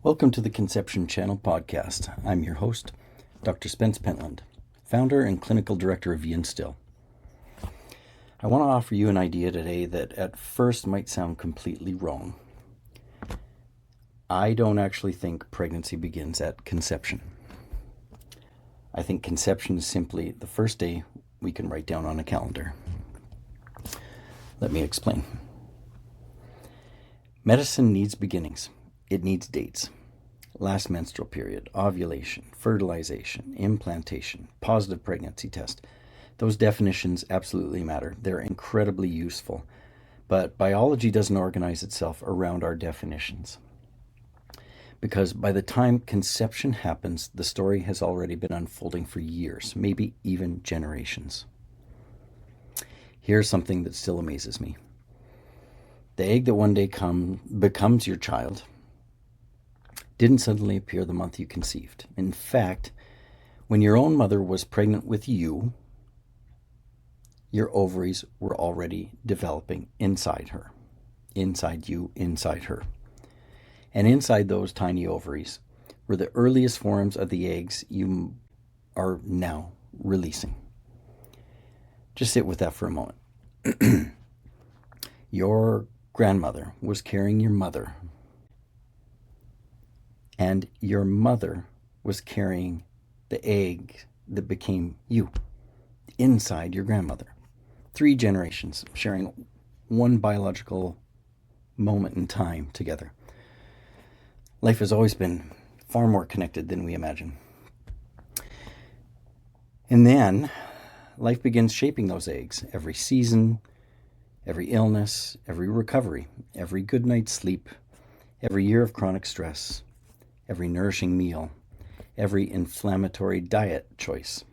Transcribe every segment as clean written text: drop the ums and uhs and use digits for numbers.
Welcome to the Conception Channel podcast. I'm your host, Dr. Spence Pentland, founder and clinical director of Still. I want to offer you an idea today that at first might sound completely wrong. I don't actually think pregnancy begins at conception. I think conception is simply the first day we can write down on a calendar. Let me explain. Medicine needs beginnings. It needs dates. Last menstrual period, ovulation, fertilization, implantation, positive pregnancy test. Those definitions absolutely matter. They're incredibly useful. But biology doesn't organize itself around our definitions. Because by the time conception happens, the story has already been unfolding for years, maybe even generations. Here's something that still amazes me. The egg that one day becomes your child didn't suddenly appear the month you conceived. In fact, when your own mother was pregnant with you, your ovaries were already developing inside her, inside you, inside her. And inside those tiny ovaries were the earliest forms of the eggs you are now releasing. Just sit with that for a moment. Your grandmother was carrying your mother, and your mother was carrying the egg that became you inside your grandmother. 3 generations sharing one biological moment in time together. Life has always been far more connected than we imagine. And then life begins shaping those eggs. Every season, every illness, every recovery, every good night's sleep, every year of chronic stress, every nourishing meal, every inflammatory diet choice,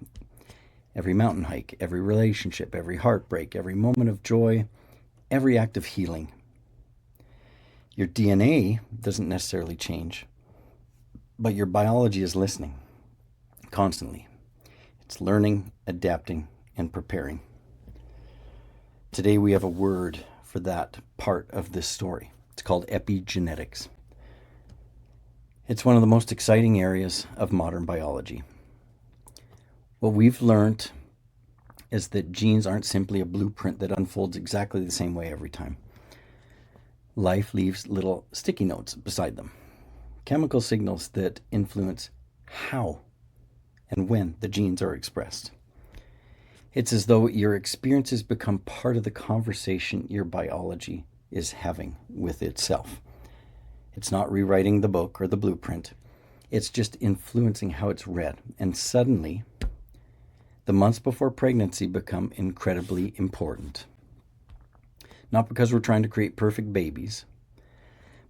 every mountain hike, every relationship, every heartbreak, every moment of joy, every act of healing. Your DNA doesn't necessarily change, but your biology is listening constantly. It's learning, adapting, and preparing. Today we have a word for that part of this story. It's called epigenetics. It's one of the most exciting areas of modern biology. What we've learned is that genes aren't simply a blueprint that unfolds exactly the same way every time. Life leaves little sticky notes beside them, chemical signals that influence how and when the genes are expressed. It's as though your experiences become part of the conversation your biology is having with itself. It's not rewriting the book or the blueprint. It's just influencing how it's read. And suddenly, the months before pregnancy become incredibly important. Not because we're trying to create perfect babies,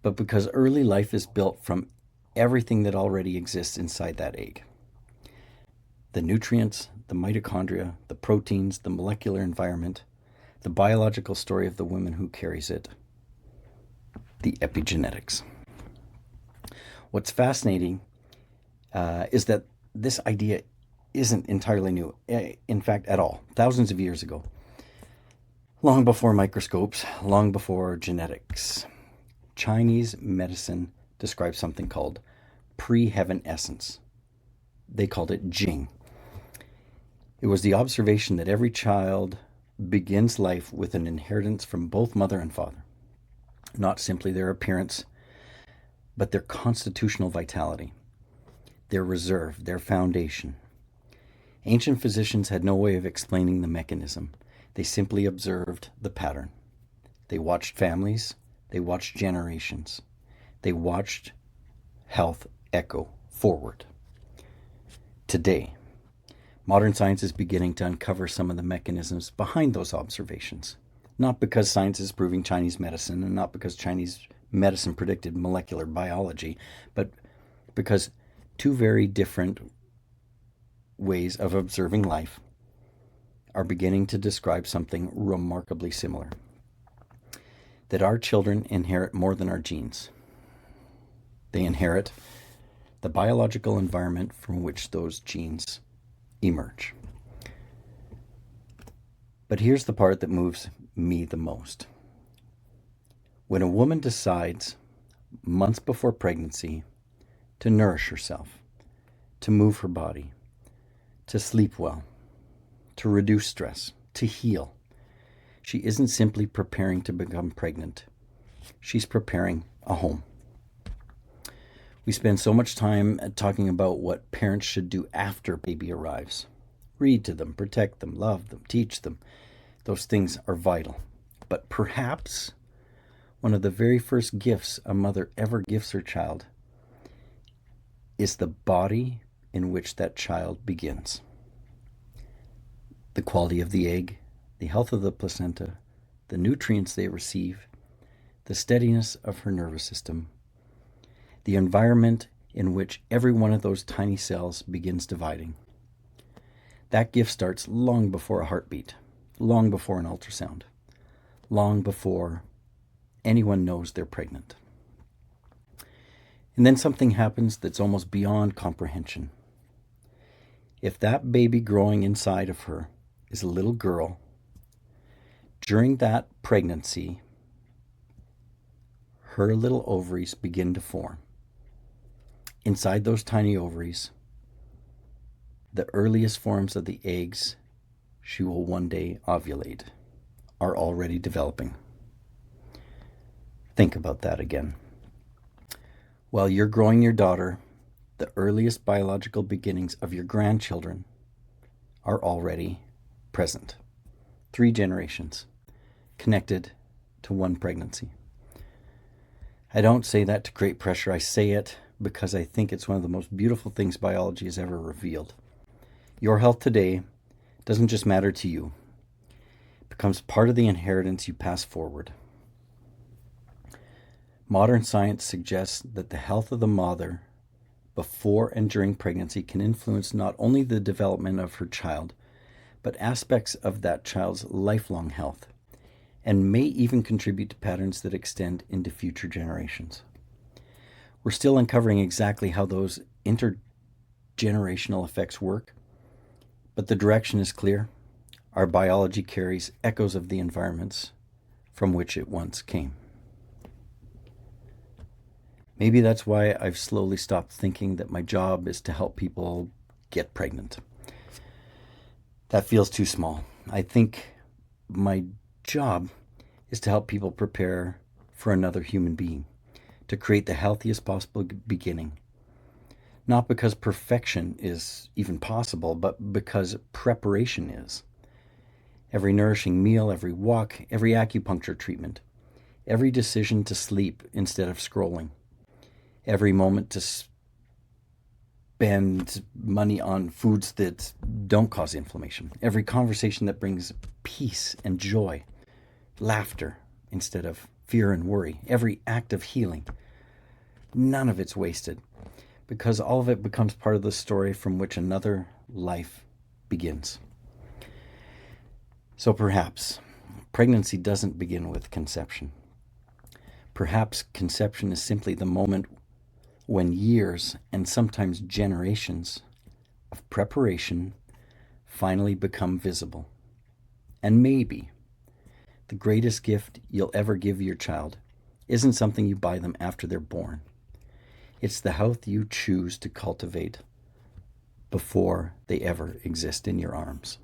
but because early life is built from everything that already exists inside that egg. The nutrients, the mitochondria, the proteins, the molecular environment, the biological story of the woman who carries it, the epigenetics. What's fascinating is that this idea isn't entirely new, in fact, at all. Thousands of years ago, long before microscopes, long before genetics, Chinese medicine described something called pre-heaven essence. They called it Jing. It was the observation that every child begins life with an inheritance from both mother and father, not simply their appearance, but their constitutional vitality, their reserve, their foundation. Ancient physicians had no way of explaining the mechanism. They simply observed the pattern. They watched families. They watched generations. They watched health echo forward. Today, modern science is beginning to uncover some of the mechanisms behind those observations. Not because science is proving Chinese medicine, and not because Chinese medicine predicted molecular biology, but because 2 very different ways of observing life are beginning to describe something remarkably similar. That our children inherit more than our genes. They inherit the biological environment from which those genes emerge. But here's the part that moves me the most. When a woman decides months before pregnancy to nourish herself, to move her body, to sleep well, to reduce stress, to heal. She isn't simply preparing to become pregnant. She's preparing a home. We spend so much time talking about what parents should do after baby arrives. Read to them, protect them, love them, teach them. Those things are vital. But perhaps one of the very first gifts a mother ever gives her child is the body in which that child begins. The quality of the egg, the health of the placenta, the nutrients they receive, the steadiness of her nervous system, the environment in which every one of those tiny cells begins dividing. That gift starts long before a heartbeat, long before an ultrasound, long before anyone knows they're pregnant. And then something happens that's almost beyond comprehension. If that baby growing inside of her is a little girl, during that pregnancy, her little ovaries begin to form. Inside those tiny ovaries, the earliest forms of the eggs she will one day ovulate are already developing. Think about that again. While you're growing your daughter, the earliest biological beginnings of your grandchildren are already present. 3 generations connected to one pregnancy. I don't say that to create pressure. I say it because I think it's one of the most beautiful things biology has ever revealed. Your health today doesn't just matter to you. It becomes part of the inheritance you pass forward. Modern science suggests that the health of the mother before and during pregnancy can influence not only the development of her child, but aspects of that child's lifelong health, and may even contribute to patterns that extend into future generations. We're still uncovering exactly how those intergenerational effects work, but the direction is clear. Our biology carries echoes of the environments from which it once came. Maybe that's why I've slowly stopped thinking that my job is to help people get pregnant. That feels too small. I think my job is to help people prepare for another human being, to create the healthiest possible beginning. Not because perfection is even possible, but because preparation is. Every nourishing meal, every walk, every acupuncture treatment, every decision to sleep instead of scrolling, every moment to spend money on foods that don't cause inflammation, every conversation that brings peace and joy, laughter instead of fear and worry, every act of healing. None of it's wasted, because all of it becomes part of the story from which another life begins. So perhaps pregnancy doesn't begin with conception. Perhaps conception is simply the moment when years and sometimes generations of preparation finally become visible. And maybe the greatest gift you'll ever give your child isn't something you buy them after they're born. It's the health you choose to cultivate before they ever exist in your arms.